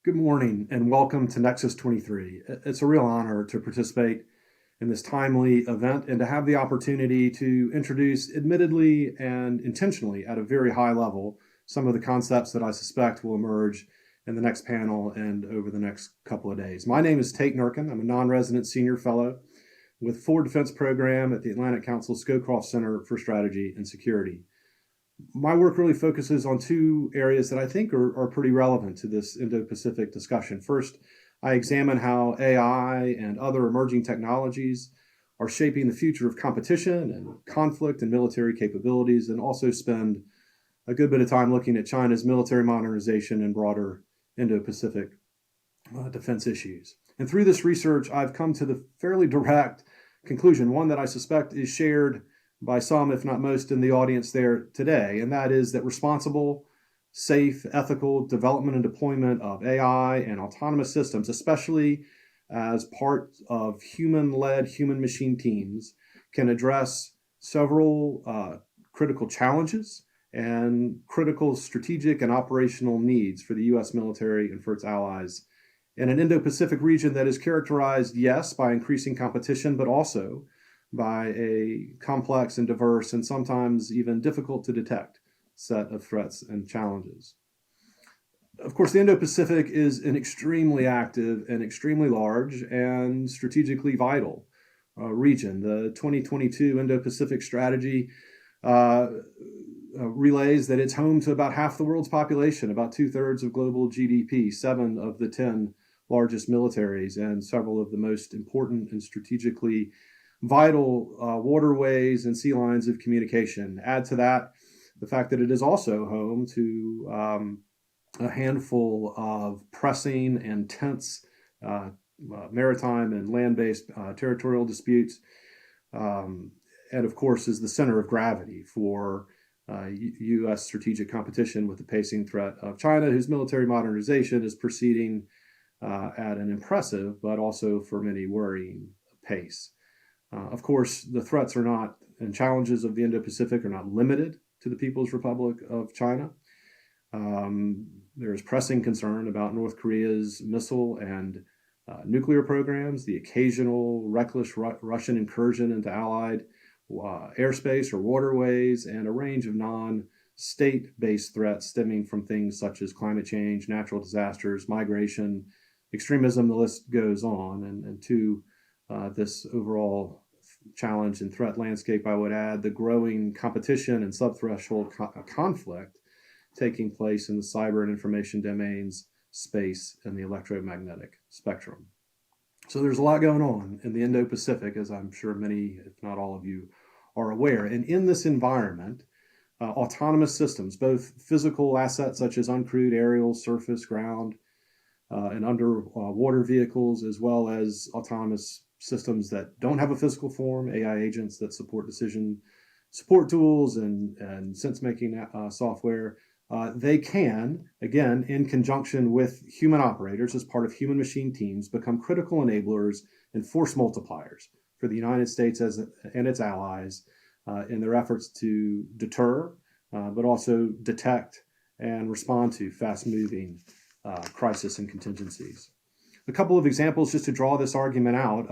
Good morning and welcome to Nexus 23. It's a real honor to participate in this timely event and to have the opportunity to introduce, admittedly and intentionally at a very high level, some of the concepts that I suspect will emerge in the next panel and over the next couple of days. My name is Tate Nurkin. I'm a non-resident senior fellow with Forward Defense Program at the Atlantic Council Scowcroft Center for Strategy and Security. My work really focuses on two areas that I think are pretty relevant to this Indo-Pacific discussion. First, I examine how AI and other emerging technologies are shaping the future of competition and conflict and military capabilities, and also spend a good bit of time looking at China's military modernization and broader Indo-Pacific defense issues. And through this research, I've come to the fairly direct conclusion, one that I suspect is shared by some, if not most, in the audience there today, and that is that responsible, safe, ethical development and deployment of AI and autonomous systems, especially as part of human-led, human-machine teams, can address several critical challenges and critical strategic and operational needs for the U.S. military and for its allies in an Indo-Pacific region that is characterized, yes, by increasing competition, but also by a complex and diverse and sometimes even difficult to detect set of threats and challenges. Of course, the Indo-Pacific is an extremely active and extremely large and strategically vital region. The 2022 Indo-Pacific strategy relays that it's home to about half the world's population, about 2/3 of global GDP, 7 of the 10 largest militaries, and several of the most important and strategically vital waterways and sea lines of communication. Add to that the fact that it is also home to a handful of pressing and tense maritime and land-based territorial disputes, and of course is the center of gravity for U.S. strategic competition with the pacing threat of China, whose military modernization is proceeding at an impressive but also for many worrying pace. Of course, the threats are not, and challenges of the Indo-Pacific are not limited to the People's Republic of China. There is pressing concern about North Korea's missile and nuclear programs, the occasional reckless Russian incursion into allied airspace or waterways, and a range of non-state-based threats stemming from things such as climate change, natural disasters, migration, extremism, the list goes on. And to this overall challenge and threat landscape, I would add the growing competition and subthreshold conflict taking place in the cyber and information domains, space, and the electromagnetic spectrum. So there's a lot going on in the Indo-Pacific, as I'm sure many, if not all of you, are aware. And in this environment, autonomous systems, both physical assets such as uncrewed aerial, surface, ground, and underwater vehicles, as well as autonomous systems that don't have a physical form, AI agents that support decision support tools and sense-making software, they can, again, in conjunction with human operators as part of human-machine teams, become critical enablers and force multipliers for the United States and its allies in their efforts to deter, but also detect and respond to fast-moving crisis and contingencies. A couple of examples just to draw this argument out.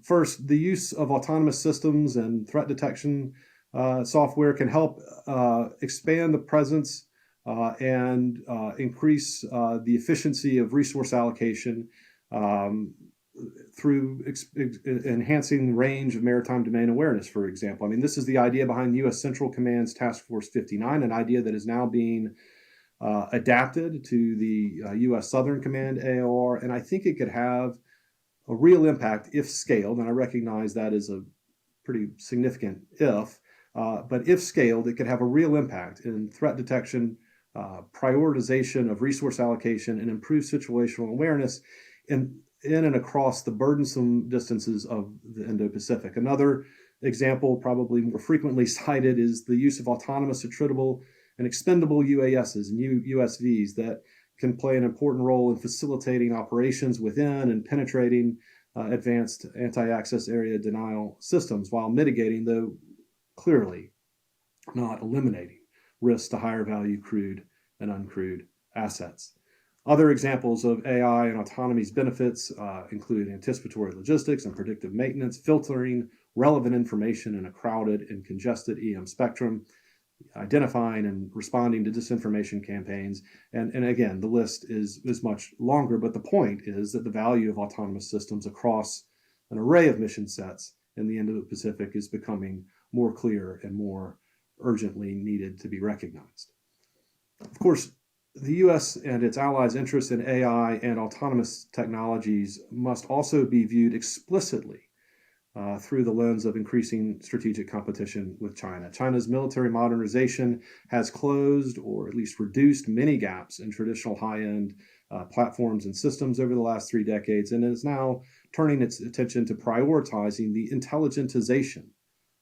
First, the use of autonomous systems and threat detection software can help expand the presence and increase the efficiency of resource allocation through enhancing the range of maritime domain awareness, for example. I mean, this is the idea behind U.S. Central Command's Task Force 59, an idea that is now being adapted to the U.S. Southern Command AOR, and I think it could have a real impact if scaled, and I recognize that is a pretty significant if, but if scaled, it could have a real impact in threat detection, prioritization of resource allocation, and improved situational awareness in and across the burdensome distances of the Indo-Pacific. Another example, probably more frequently cited, is the use of autonomous, attritable, and expendable UASs and USVs that can play an important role in facilitating operations within and penetrating advanced anti-access area denial systems while mitigating, though clearly not eliminating, risks to higher value crewed and uncrewed assets. Other examples of AI and autonomy's benefits include anticipatory logistics and predictive maintenance, filtering relevant information in a crowded and congested EM spectrum, identifying and responding to disinformation campaigns. And again, the list is much longer, but the point is that the value of autonomous systems across an array of mission sets in the Indo-Pacific is becoming more clear and more urgently needed to be recognized. Of course, the U.S. and its allies' interest in AI and autonomous technologies must also be viewed explicitly through the lens of increasing strategic competition with China. China's military modernization has closed or at least reduced many gaps in traditional high-end platforms and systems over the last 3 decades, and is now turning its attention to prioritizing the intelligentization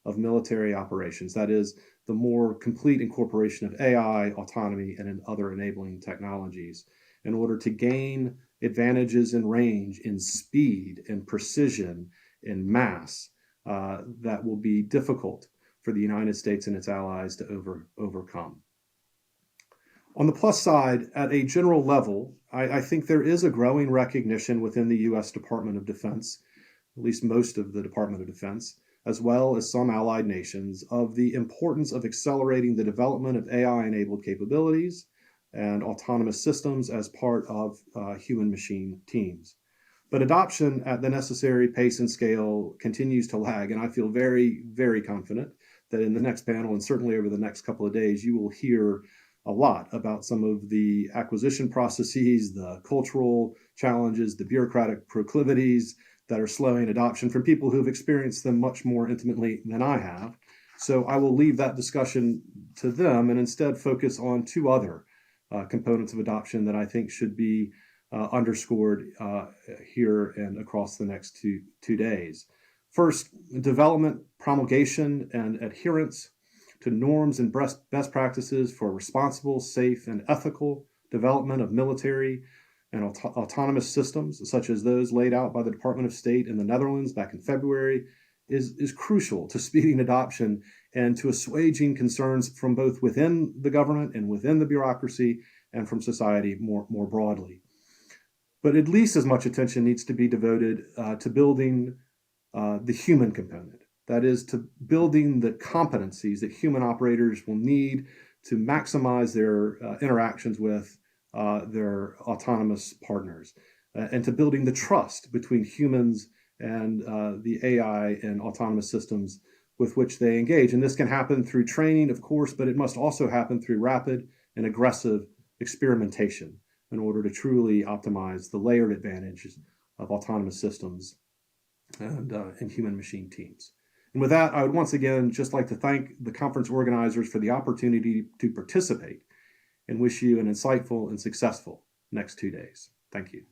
of military operations. That is, the more complete incorporation of AI, autonomy, and other enabling technologies in order to gain advantages in range, in speed, in precision, in mass that will be difficult for the United States and its allies to overcome. On the plus side, at a general level, I think there is a growing recognition within the U.S. Department of Defense, at least most of the Department of Defense, as well as some allied nations, of the importance of accelerating the development of AI-enabled capabilities and autonomous systems as part of human-machine teams. But adoption at the necessary pace and scale continues to lag, and I feel very, very confident that in the next panel, and certainly over the next couple of days, you will hear a lot about some of the acquisition processes, the cultural challenges, the bureaucratic proclivities that are slowing adoption from people who've experienced them much more intimately than I have. So I will leave that discussion to them and instead focus on 2 other components of adoption that I think should be underscored here and across the next two days. First, development, promulgation, and adherence to norms and best practices for responsible, safe, and ethical development of military and autonomous systems, such as those laid out by the Department of State in the Netherlands back in February, is crucial to speeding adoption and to assuaging concerns from both within the government and within the bureaucracy and from society more broadly. But at least as much attention needs to be devoted to building the human component. That is, to building the competencies that human operators will need to maximize their interactions with their autonomous partners, and to building the trust between humans and the AI and autonomous systems with which they engage. And this can happen through training, of course, but it must also happen through rapid and aggressive experimentation in order to truly optimize the layered advantages of autonomous systems and human-machine teams. And with that, I would once again just like to thank the conference organizers for the opportunity to participate and wish you an insightful and successful next 2 days. Thank you.